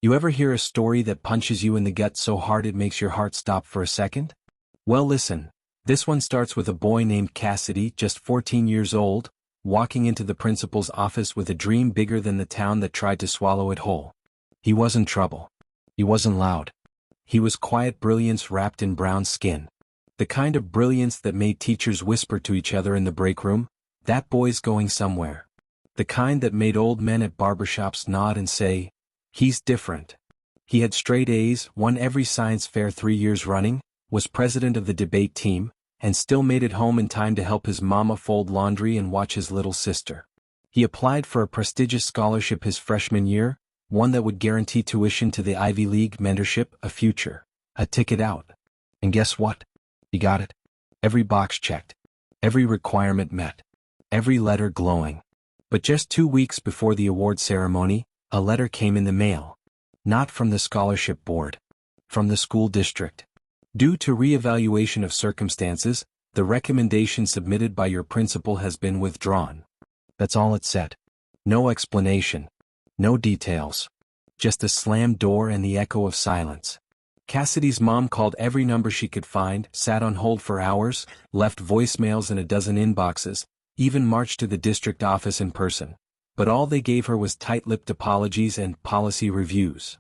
You ever hear a story that punches you in the gut so hard it makes your heart stop for a second? Well, listen. This one starts with a boy named Cassidy, just 14 years old, walking into the principal's office with a dream bigger than the town that tried to swallow it whole. He wasn't trouble. He wasn't loud. He was quiet brilliance wrapped in brown skin. The kind of brilliance that made teachers whisper to each other in the break room, "That boy's going somewhere." The kind that made old men at barbershops nod and say, "He's different." He had straight A's, won every science fair 3 years running, was president of the debate team, and still made it home in time to help his mama fold laundry and watch his little sister. He applied for a prestigious scholarship his freshman year, one that would guarantee tuition to the Ivy League, mentorship, a future, a ticket out. And guess what? He got it. Every box checked. Every requirement met. Every letter glowing. But just 2 weeks before the award ceremony, a letter came in the mail. Not from the scholarship board. From the school district. Due to re-evaluation of circumstances, the recommendation submitted by your principal has been withdrawn. That's all it said. No explanation. No details. Just a slammed door and the echo of silence. Cassidy's mom called every number she could find, sat on hold for hours, left voicemails in a dozen inboxes, even marched to the district office in person. But all they gave her was tight-lipped apologies and policy reviews.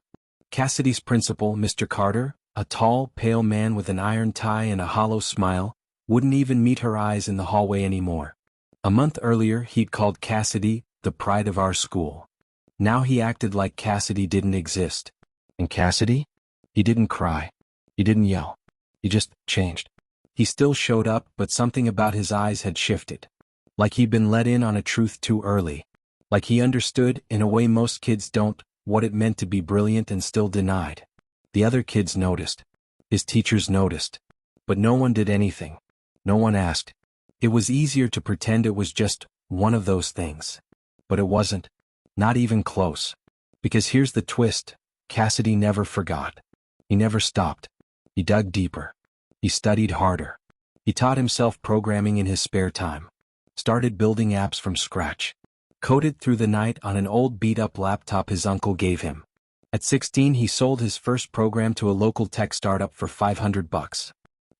Cassidy's principal, Mr. Carter, a tall, pale man with an iron tie and a hollow smile, wouldn't even meet her eyes in the hallway anymore. A month earlier he'd called Cassidy the pride of our school. Now he acted like Cassidy didn't exist. And Cassidy? He didn't cry. He didn't yell. He just changed. He still showed up, but something about his eyes had shifted. Like he'd been let in on a truth too early. Like he understood, in a way most kids don't, what it meant to be brilliant and still denied. The other kids noticed. His teachers noticed. But no one did anything. No one asked. It was easier to pretend it was just one of those things. But it wasn't. Not even close. Because here's the twist. Cassidy never forgot. He never stopped. He dug deeper. He studied harder. He taught himself programming in his spare time. Started building apps from scratch. Coded through the night on an old beat-up laptop his uncle gave him. At 16 he sold his first program to a local tech startup for $500.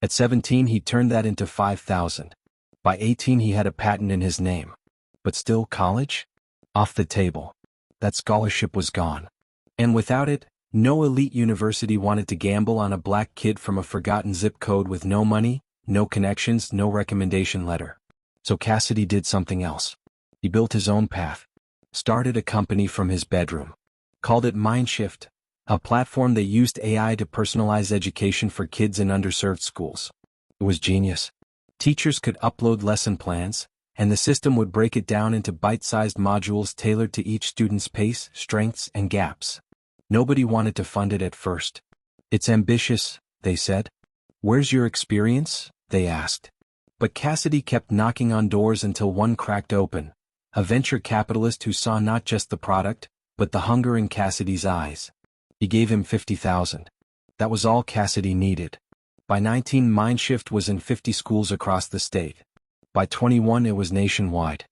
At 17 he turned that into $5,000. By 18 he had a patent in his name. But still college? Off the table. That scholarship was gone. And without it, no elite university wanted to gamble on a black kid from a forgotten zip code with no money, no connections, no recommendation letter. So Cassidy did something else. He built his own path. Started a company from his bedroom. Called it MindShift, a platform that used AI to personalize education for kids in underserved schools. It was genius. Teachers could upload lesson plans, and the system would break it down into bite-sized modules tailored to each student's pace, strengths, and gaps. Nobody wanted to fund it at first. "It's ambitious," they said. "Where's your experience?" they asked. But Cassidy kept knocking on doors until one cracked open. A venture capitalist who saw not just the product, but the hunger in Cassidy's eyes. He gave him $50,000. That was all Cassidy needed. By 19, MindShift was in 50 schools across the state. By 21, it was nationwide.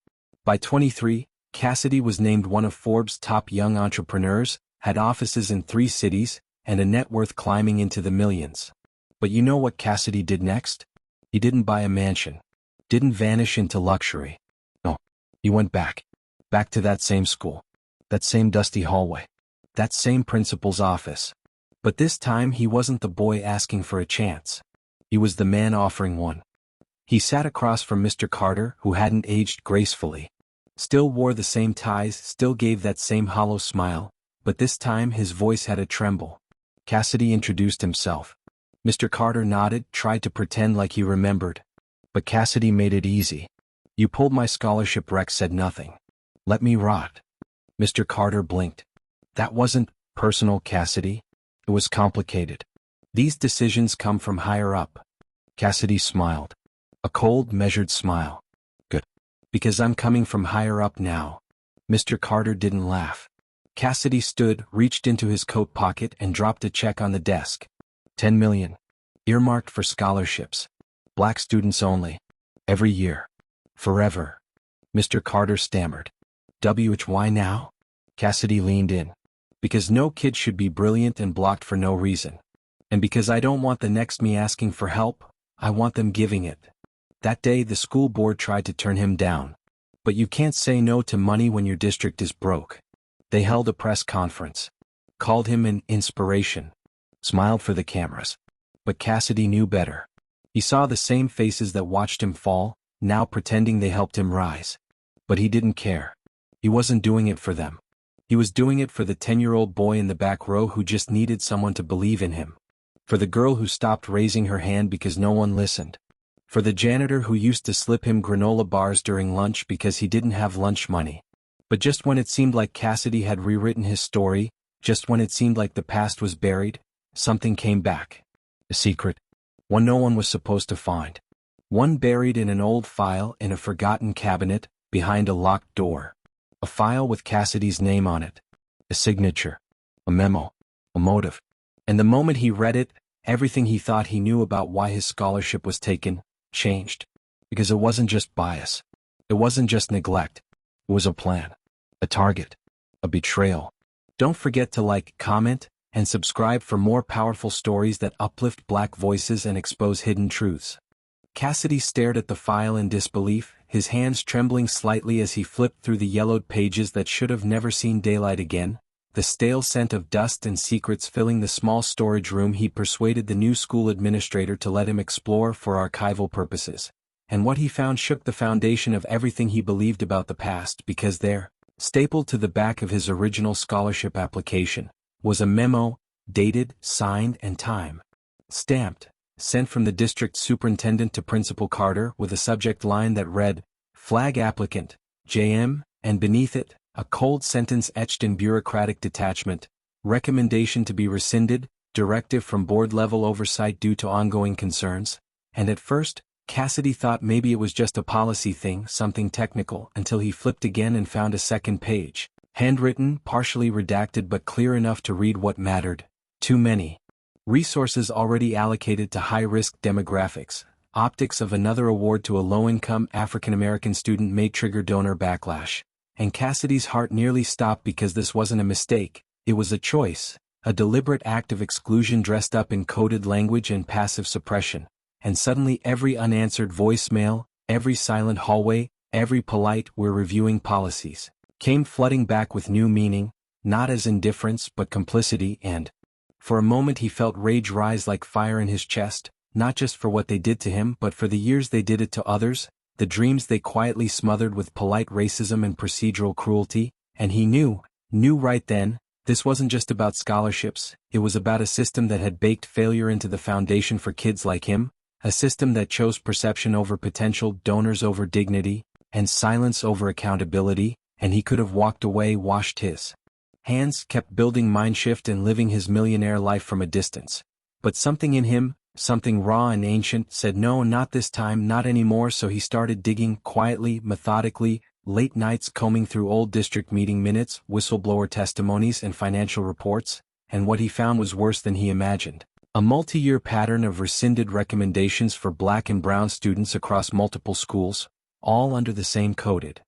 By 23, Cassidy was named one of Forbes' top young entrepreneurs, had offices in 3 cities, and a net worth climbing into the millions. But you know what Cassidy did next? He didn't buy a mansion. Didn't vanish into luxury. No, he went back. Back to that same school. That same dusty hallway. That same principal's office. But this time he wasn't the boy asking for a chance. He was the man offering one. He sat across from Mr. Carter, who hadn't aged gracefully. Still wore the same ties, still gave that same hollow smile, but this time his voice had a tremble. Cassidy introduced himself. Mr. Carter nodded, tried to pretend like he remembered. But Cassidy made it easy. "You pulled my scholarship." Rex said nothing. "Let me rot." Mr. Carter blinked. "That wasn't personal, Cassidy. It was complicated. These decisions come from higher up." Cassidy smiled. A cold, measured smile. "Good. Because I'm coming from higher up now." Mr. Carter didn't laugh. Cassidy stood, reached into his coat pocket and dropped a check on the desk. $10 million. Earmarked for scholarships. Black students only. Every year. Forever. Mr. Carter stammered. "Why now?" Cassidy leaned in. Because no kid should be brilliant and blocked for no reason. And because I don't want the next me asking for help, I want them giving it. That day the school board tried to turn him down. But you can't say no to money when your district is broke. They held a press conference. Called him an inspiration. Smiled for the cameras. But Cassidy knew better. He saw the same faces that watched him fall, now pretending they helped him rise. But he didn't care. He wasn't doing it for them. He was doing it for the 10-year-old boy in the back row who just needed someone to believe in him. For the girl who stopped raising her hand because no one listened. For the janitor who used to slip him granola bars during lunch because he didn't have lunch money. But just when it seemed like Cassidy had rewritten his story, just when it seemed like the past was buried, something came back. A secret. One no one was supposed to find. One buried in an old file in a forgotten cabinet, behind a locked door. A file with Cassidy's name on it. A signature. A memo. A motive. And the moment he read it, everything he thought he knew about why his scholarship was taken, changed. Because it wasn't just bias. It wasn't just neglect. It was a plan. A target. A betrayal. Don't forget to like, comment, and subscribe for more powerful stories that uplift Black voices and expose hidden truths. Cassidy stared at the file in disbelief, his hands trembling slightly as he flipped through the yellowed pages that should have never seen daylight again. The stale scent of dust and secrets filling the small storage room. He persuaded the new school administrator to let him explore for archival purposes. And what he found shook the foundation of everything he believed about the past, because there, stapled to the back of his original scholarship application, was a memo, dated, signed, and time-stamped, sent from the district superintendent to Principal Carter with a subject line that read, "Flag applicant, JM," and beneath it, a cold sentence etched in bureaucratic detachment, "Recommendation to be rescinded, directive from board-level oversight due to ongoing concerns." And at first, Cassidy thought maybe it was just a policy thing, something technical, until he flipped again and found a second page. Handwritten, partially redacted but clear enough to read what mattered. Too many. Resources already allocated to high-risk demographics. Optics of another award to a low-income African-American student may trigger donor backlash. And Cassidy's heart nearly stopped because this wasn't a mistake. It was a choice. A deliberate act of exclusion dressed up in coded language and passive suppression. And suddenly every unanswered voicemail, every silent hallway, every polite "we're reviewing policies," came flooding back with new meaning, not as indifference but complicity. And for a moment he felt rage rise like fire in his chest, not just for what they did to him but for the years they did it to others, the dreams they quietly smothered with polite racism and procedural cruelty. And he knew right then, this wasn't just about scholarships, it was about a system that had baked failure into the foundation for kids like him, a system that chose perception over potential, donors over dignity, and silence over accountability. And he could have walked away, washed his hands, kept building Mindshift and living his millionaire life from a distance. But something in him, something raw and ancient, said no, not this time, not anymore. So he started digging, quietly, methodically, late nights combing through old district meeting minutes, whistleblower testimonies, and financial reports. And what he found was worse than he imagined. A multi-year pattern of rescinded recommendations for Black and brown students across multiple schools, all under the same coded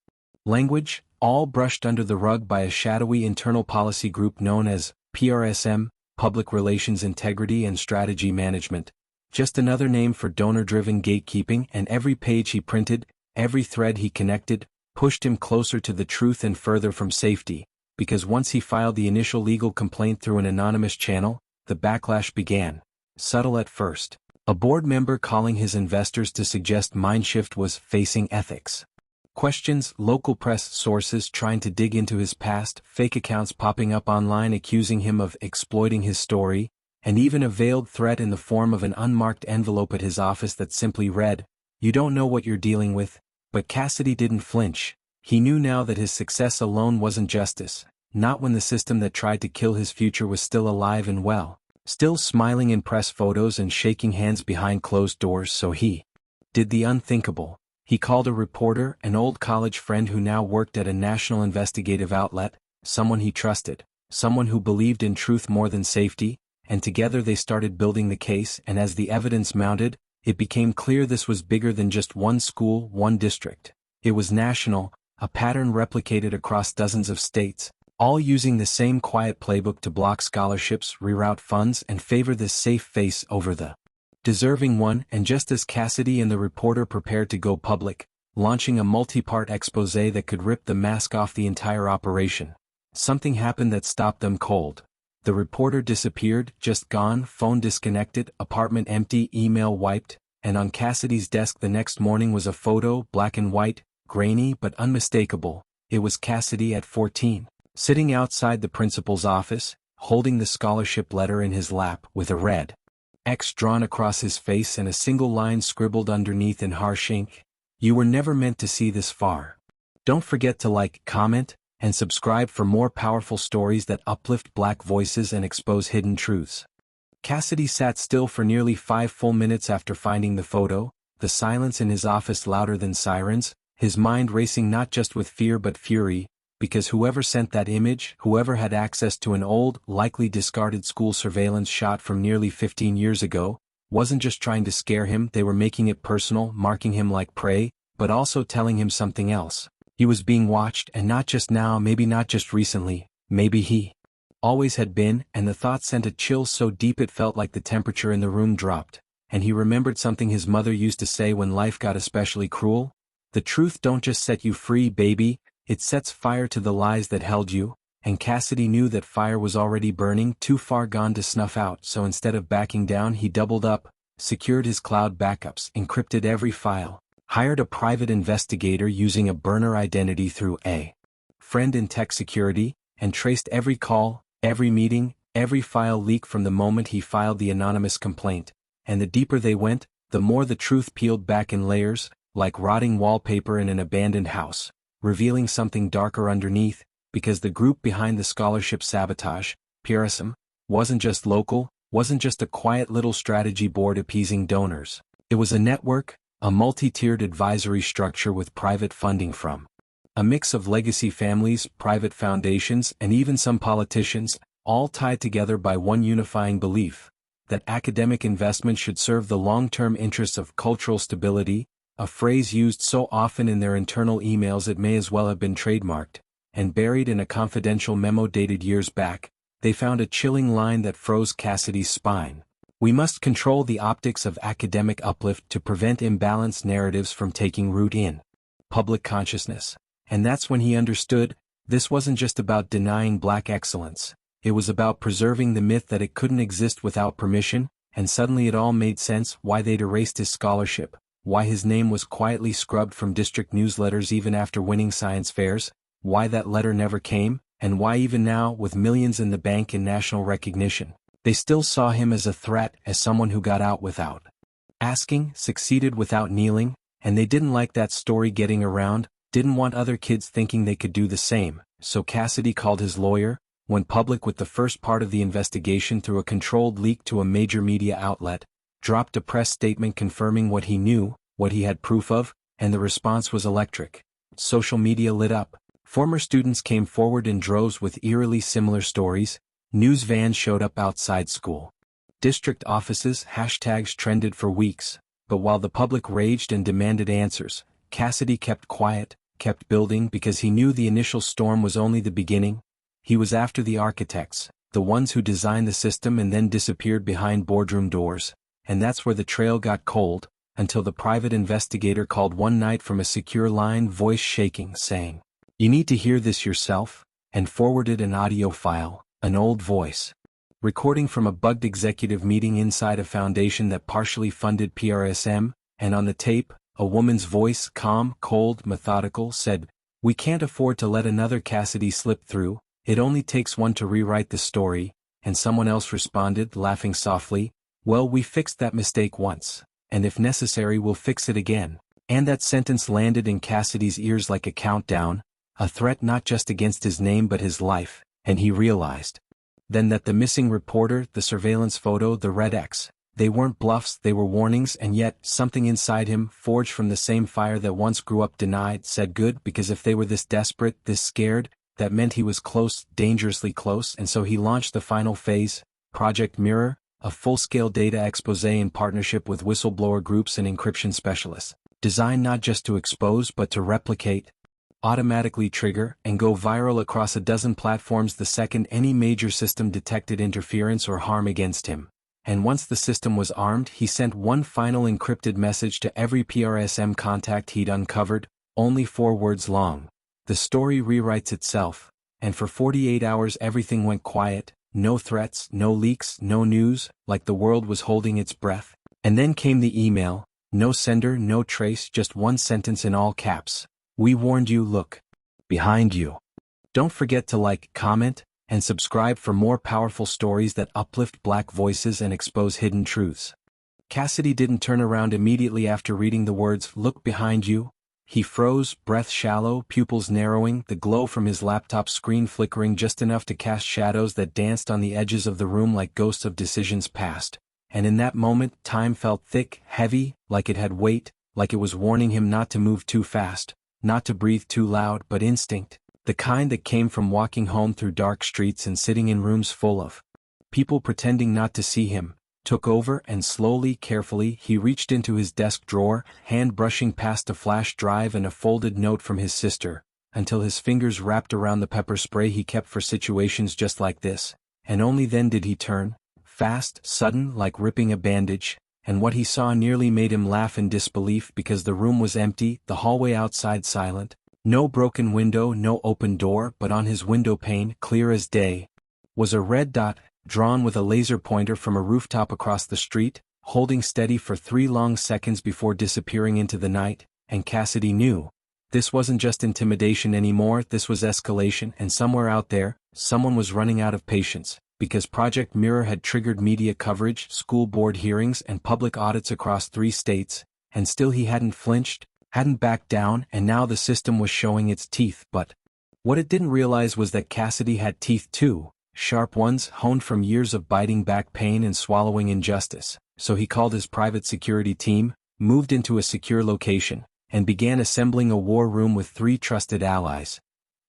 language, all brushed under the rug by a shadowy internal policy group known as PRSM, Public Relations Integrity and Strategy Management, just another name for donor-driven gatekeeping. And every page he printed, every thread he connected, pushed him closer to the truth and further from safety, because once he filed the initial legal complaint through an anonymous channel, the backlash began. Subtle at first. A board member calling his investors to suggest Mindshift was facing ethics questions, local press sources trying to dig into his past, fake accounts popping up online accusing him of exploiting his story, and even a veiled threat in the form of an unmarked envelope at his office that simply read, "You don't know what you're dealing with." But Cassidy didn't flinch. He knew now that his success alone wasn't justice, not when the system that tried to kill his future was still alive and well, still smiling in press photos and shaking hands behind closed doors. So he did the unthinkable. He called a reporter, an old college friend who now worked at a national investigative outlet, someone he trusted, someone who believed in truth more than safety, and together they started building the case. And as the evidence mounted, it became clear this was bigger than just one school, one district. It was national, a pattern replicated across dozens of states, All using the same quiet playbook to block scholarships, reroute funds, and favor the safe face over the deserving one. And just as Cassidy and the reporter prepared to go public, launching a multi-part exposé that could rip the mask off the entire operation, something happened that stopped them cold. The reporter disappeared, just gone, phone disconnected, apartment empty, email wiped, and on Cassidy's desk the next morning was a photo, black and white, grainy but unmistakable. It was Cassidy at 14, sitting outside the principal's office, holding the scholarship letter in his lap with a red X drawn across his face and a single line scribbled underneath in harsh ink. You were never meant to see this far. Don't forget to like, comment, and subscribe for more powerful stories that uplift Black voices and expose hidden truths. Cassidy sat still for nearly 5 full minutes after finding the photo, the silence in his office louder than sirens, his mind racing not just with fear but fury, because whoever sent that image, whoever had access to an old, likely discarded school surveillance shot from nearly 15 years ago, wasn't just trying to scare him, they were making it personal, marking him like prey, but also telling him something else. He was being watched, and not just now, maybe not just recently, maybe he always had been, and the thought sent a chill so deep it felt like the temperature in the room dropped, and he remembered something his mother used to say when life got especially cruel. The truth don't just set you free, baby, it sets fire to the lies that held you, and Cassidy knew that fire was already burning, too far gone to snuff out, so instead of backing down he doubled up, secured his cloud backups, encrypted every file, hired a private investigator using a burner identity through a friend in tech security, and traced every call, every meeting, every file leak from the moment he filed the anonymous complaint, and the deeper they went, the more the truth peeled back in layers, like rotting wallpaper in an abandoned house, revealing something darker underneath, because the group behind the scholarship sabotage, PRSM, wasn't just local, wasn't just a quiet little strategy board appeasing donors. It was a network, a multi-tiered advisory structure with private funding from a mix of legacy families, private foundations, and even some politicians, all tied together by one unifying belief, that academic investment should serve the long-term interests of cultural stability, a phrase used so often in their internal emails it may as well have been trademarked, and buried in a confidential memo dated years back. They found a chilling line that froze Cassidy's spine. We must control the optics of academic uplift to prevent imbalanced narratives from taking root in public consciousness. And that's when he understood, this wasn't just about denying Black excellence, it was about preserving the myth that it couldn't exist without permission, and suddenly it all made sense: why they'd erased his scholarship, why his name was quietly scrubbed from district newsletters even after winning science fairs, why that letter never came, and why even now, with millions in the bank and national recognition, they still saw him as a threat, as someone who got out without asking, succeeded without kneeling, and they didn't like that story getting around, didn't want other kids thinking they could do the same, so Cassidy called his lawyer, went public with the first part of the investigation through a controlled leak to a major media outlet, dropped a press statement confirming what he knew, what he had proof of, and the response was electric. Social media lit up. Former students came forward in droves with eerily similar stories. News vans showed up outside school district offices, hashtags trended for weeks, but while the public raged and demanded answers, Cassidy kept quiet, kept building, because he knew the initial storm was only the beginning. He was after the architects, the ones who designed the system and then disappeared behind boardroom doors, and that's where the trail got cold, until the private investigator called one night from a secure line, voice shaking, saying, "You need to hear this yourself," and forwarded an audio file, an old voice recording from a bugged executive meeting inside a foundation that partially funded PRSM, and on the tape, a woman's voice, calm, cold, methodical, said, "We can't afford to let another Cassidy slip through, it only takes one to rewrite the story," and someone else responded, laughing softly, "Well, we fixed that mistake once, and if necessary we'll fix it again." And that sentence landed in Cassidy's ears like a countdown, a threat not just against his name but his life, and he realized then that the missing reporter, the surveillance photo, the red X, they weren't bluffs, they were warnings, and yet, something inside him, forged from the same fire that once grew up denied, said good, because if they were this desperate, this scared, that meant he was close, dangerously close, and so he launched the final phase, Project Mirror, a full-scale data exposé in partnership with whistleblower groups and encryption specialists, designed not just to expose but to replicate automatically trigger, and go viral across a dozen platforms the second any major system detected interference or harm against him. And once the system was armed, he sent one final encrypted message to every PRSM contact he'd uncovered, only 4 words long. The story rewrites itself, and for 48 hours everything went quiet, no threats, no leaks, no news, like the world was holding its breath. And then came the email, no sender, no trace, just one sentence in all caps. We warned you, look behind you. Don't forget to like, comment, and subscribe for more powerful stories that uplift Black voices and expose hidden truths. Cassidy didn't turn around immediately after reading the words, look behind you. He froze, breath shallow, pupils narrowing, the glow from his laptop screen flickering just enough to cast shadows that danced on the edges of the room like ghosts of decisions past. And in that moment, time felt thick, heavy, like it had weight, like it was warning him not to move too fast, not to breathe too loud, but instinct, the kind that came from walking home through dark streets and sitting in rooms full of people pretending not to see him, took over, and slowly, carefully, he reached into his desk drawer, hand brushing past a flash drive and a folded note from his sister, until his fingers wrapped around the pepper spray he kept for situations just like this, and only then did he turn, fast, sudden, like ripping a bandage, and what he saw nearly made him laugh in disbelief because the room was empty, the hallway outside silent, no broken window, no open door, but on his window pane, clear as day, was a red dot, drawn with a laser pointer from a rooftop across the street, holding steady for 3 long seconds before disappearing into the night, and Cassidy knew. This wasn't just intimidation anymore, this was escalation, and somewhere out there, someone was running out of patience. Because Project Mirror had triggered media coverage, school board hearings, and public audits across 3 states, and still he hadn't flinched, hadn't backed down, and now the system was showing its teeth. But what it didn't realize was that Cassidy had teeth too, sharp ones honed from years of biting back pain and swallowing injustice. So he called his private security team, moved into a secure location, and began assembling a war room with 3 trusted allies.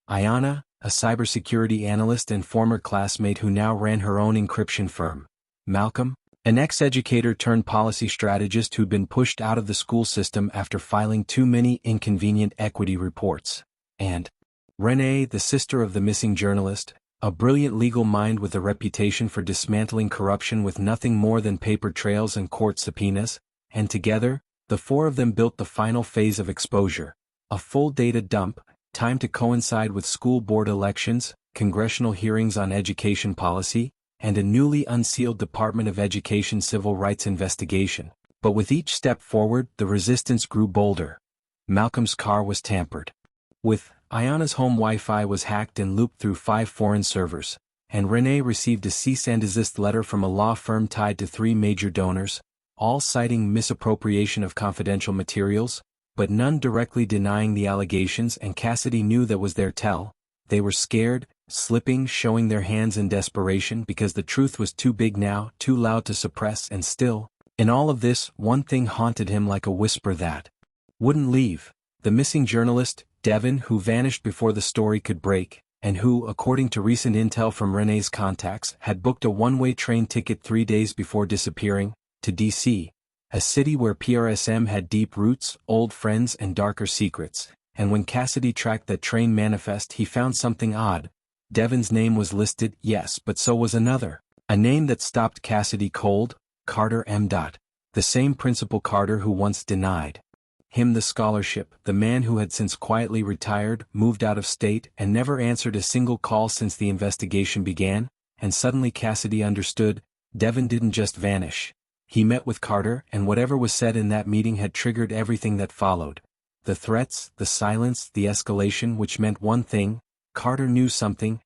Ayanna, a cybersecurity analyst and former classmate who now ran her own encryption firm. Malcolm, an ex-educator turned policy strategist who'd been pushed out of the school system after filing too many inconvenient equity reports. And Renee, the sister of the missing journalist, a brilliant legal mind with a reputation for dismantling corruption with nothing more than paper trails and court subpoenas, and together, the 4 of them built the final phase of exposure, a full data dump, timed to coincide with school board elections, congressional hearings on education policy, and a newly unsealed Department of Education civil rights investigation. But with each step forward, the resistance grew bolder. Malcolm's car was tampered with, Ayanna's home Wi-Fi was hacked and looped through 5 foreign servers, and Renee received a cease and desist letter from a law firm tied to 3 major donors, all citing misappropriation of confidential materials, but none directly denying the allegations, and Cassidy knew that was their tell. They were scared, slipping, showing their hands in desperation because the truth was too big now, too loud to suppress, and still, in all of this, one thing haunted him like a whisper that wouldn't leave. The missing journalist, Devin, who vanished before the story could break, and who, according to recent intel from Renee's contacts, had booked a one-way train ticket 3 days before disappearing, to D.C., a city where PRSM had deep roots, old friends, and darker secrets. And when Cassidy tracked that train manifest, he found something odd. Devin's name was listed, yes, but so was another. A name that stopped Cassidy cold, Carter M. The same Principal Carter who once denied him the scholarship, the man who had since quietly retired, moved out of state, and never answered a single call since the investigation began. And suddenly Cassidy understood, Devin didn't just vanish. He met with Carter, and whatever was said in that meeting had triggered everything that followed. The threats, the silence, the escalation, which meant one thing: Carter knew something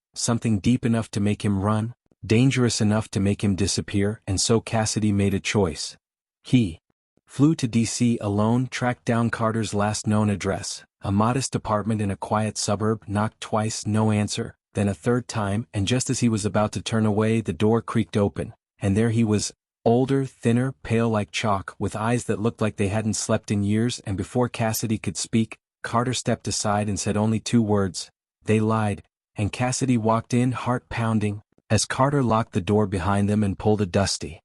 deep enough to make him run, dangerous enough to make him disappear, and so Cassidy made a choice. He flew to D.C. alone, tracked down Carter's last known address, a modest apartment in a quiet suburb, knocked twice, no answer, then a 3rd time, and just as he was about to turn away, the door creaked open, and there he was, older, thinner, pale like chalk, with eyes that looked like they hadn't slept in years, and before Cassidy could speak, Carter stepped aside and said only 2 words: "They lied," and Cassidy walked in, heart pounding, as Carter locked the door behind them and pulled a dusty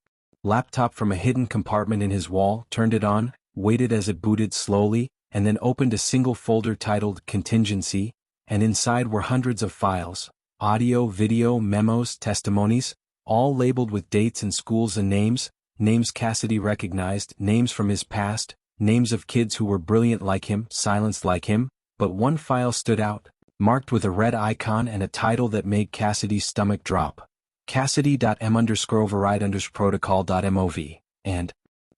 laptop from a hidden compartment in his wall, turned it on, waited as it booted slowly, and then opened a single folder titled Contingency, and inside were hundreds of files, audio, video, memos, testimonies, all labeled with dates and schools and names Cassidy recognized, names from his past, names of kids who were brilliant like him, silenced like him, but one file stood out, marked with a red icon and a title that made Cassidy's stomach drop. Cassidy.m_override_protocol.mov, and,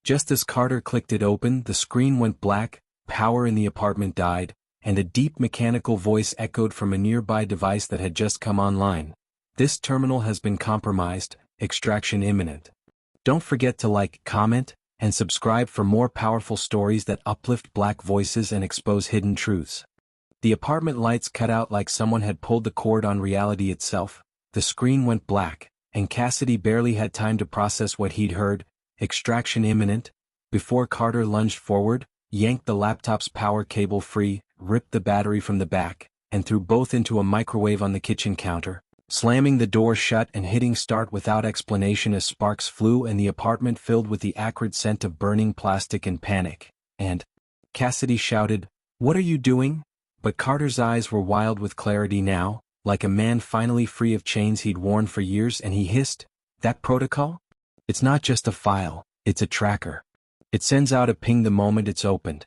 just as Carter clicked it open, the screen went black, power in the apartment died, and a deep mechanical voice echoed from a nearby device that had just come online. This terminal has been compromised, extraction imminent. Don't forget to like, comment, and subscribe for more powerful stories that uplift Black voices and expose hidden truths. The apartment lights cut out like someone had pulled the cord on reality itself, the screen went black, and Cassidy barely had time to process what he'd heard, extraction imminent, before Carter lunged forward, yanked the laptop's power cable free, ripped the battery from the back, and threw both into a microwave on the kitchen counter, slamming the door shut and hitting start without explanation as sparks flew and the apartment filled with the acrid scent of burning plastic and panic. And Cassidy shouted, "What are you doing?" But Carter's eyes were wild with clarity now, like a man finally free of chains he'd worn for years, and he hissed, "That protocol? It's not just a file, it's a tracker. It sends out a ping the moment it's opened.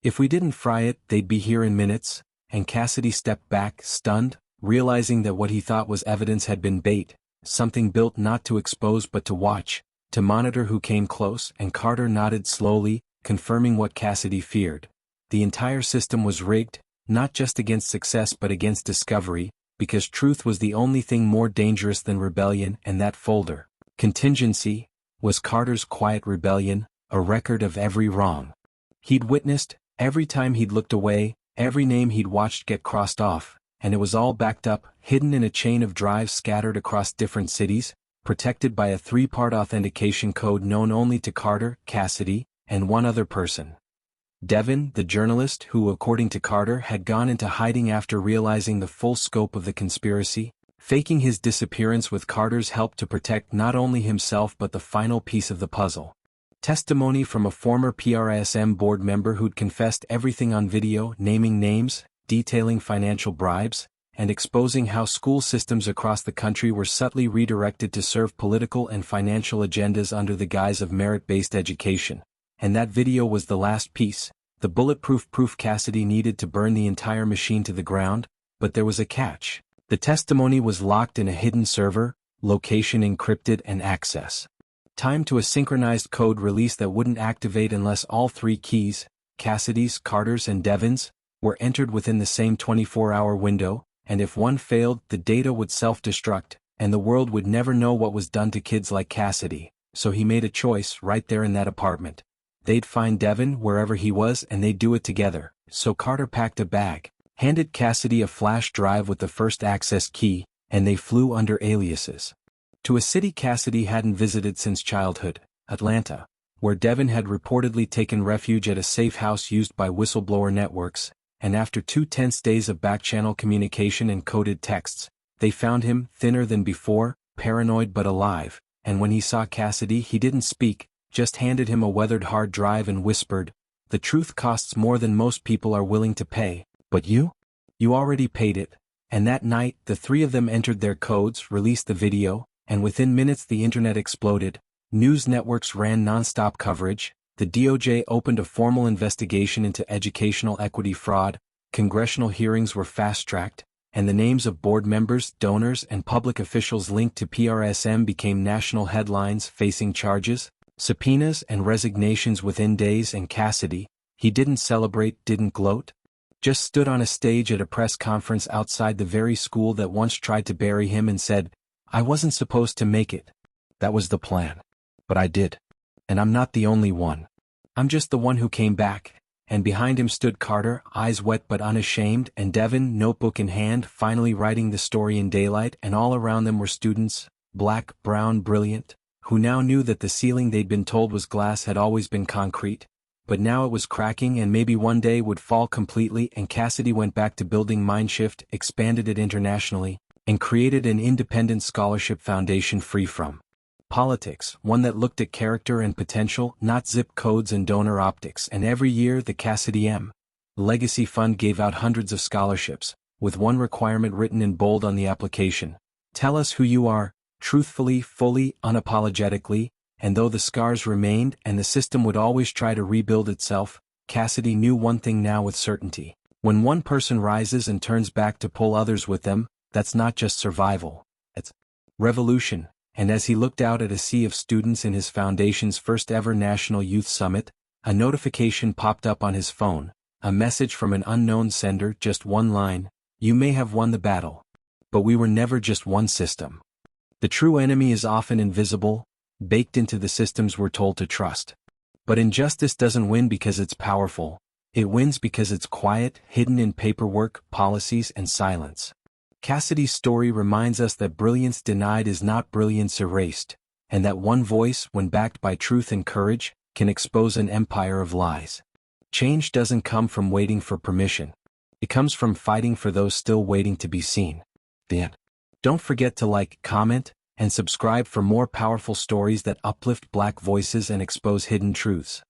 If we didn't fry it, they'd be here in minutes." And Cassidy stepped back, stunned, realizing that what he thought was evidence had been bait, something built not to expose but to watch, to monitor who came close, and Carter nodded slowly, confirming what Cassidy feared. The entire system was rigged, not just against success but against discovery, because truth was the only thing more dangerous than rebellion, and that folder, Contingency, was Carter's quiet rebellion, a record of every wrong he'd witnessed, every time he'd looked away, every name he'd watched get crossed off, and it was all backed up, hidden in a chain of drives scattered across different cities, protected by a three-part authentication code known only to Carter, Cassidy, and one other person. Devin, the journalist who, according to Carter, had gone into hiding after realizing the full scope of the conspiracy, faking his disappearance with Carter's help to protect not only himself but the final piece of the puzzle. Testimony from a former PRSM board member who'd confessed everything on video, naming names, detailing financial bribes, and exposing how school systems across the country were subtly redirected to serve political and financial agendas under the guise of merit-based education. And that video was the last piece, the bulletproof proof Cassidy needed to burn the entire machine to the ground, but there was a catch. The testimony was locked in a hidden server, location encrypted and access timed to a synchronized code release that wouldn't activate unless all three keys, Cassidy's, Carter's and Devin's, were entered within the same 24-hour window, and if one failed, the data would self-destruct, and the world would never know what was done to kids like Cassidy. So he made a choice right there in that apartment. They'd find Devin wherever he was and they'd do it together. So Carter packed a bag, handed Cassidy a flash drive with the first access key, and they flew under aliases to a city Cassidy hadn't visited since childhood, Atlanta, where Devin had reportedly taken refuge at a safe house used by whistleblower networks, and after 2 tense days of back-channel communication and coded texts, they found him, thinner than before, paranoid but alive, and when he saw Cassidy he didn't speak, just handed him a weathered hard drive and whispered, "The truth costs more than most people are willing to pay, but you already paid it." And that night, the three of them entered their codes, released the video, and within minutes the internet exploded. News networks ran non-stop coverage, the DOJ opened a formal investigation into educational equity fraud, congressional hearings were fast-tracked, and the names of board members, donors, and public officials linked to PRSM became national headlines facing charges, subpoenas, and resignations within days. And Cassidy, he didn't celebrate, didn't gloat, just stood on a stage at a press conference outside the very school that once tried to bury him and said, "I wasn't supposed to make it. That was the plan. But I did. And I'm not the only one. I'm just the one who came back." And behind him stood Carter, eyes wet but unashamed, and Devin, notebook in hand, finally writing the story in daylight, and all around them were students, black, brown, brilliant, who now knew that the ceiling they'd been told was glass had always been concrete, but now it was cracking and maybe one day would fall completely. And Cassidy went back to building Mindshift, expanded it internationally, and created an independent scholarship foundation free from politics, one that looked at character and potential, not zip codes and donor optics. And every year the Cassidy M. Legacy Fund gave out hundreds of scholarships, with one requirement written in bold on the application. Tell us who you are, truthfully, fully, unapologetically, and though the scars remained and the system would always try to rebuild itself, Cassidy knew one thing now with certainty. When one person rises and turns back to pull others with them, that's not just survival, it's revolution. And as he looked out at a sea of students in his foundation's first ever National Youth Summit, a notification popped up on his phone, a message from an unknown sender, just one line: "You may have won the battle. But we were never just one system." The true enemy is often invisible, baked into the systems we're told to trust. But injustice doesn't win because it's powerful. It wins because it's quiet, hidden in paperwork, policies, and silence. Cassidy's story reminds us that brilliance denied is not brilliance erased, and that one voice, when backed by truth and courage, can expose an empire of lies. Change doesn't come from waiting for permission. It comes from fighting for those still waiting to be seen. The end. Don't forget to like, comment, and subscribe for more powerful stories that uplift Black voices and expose hidden truths.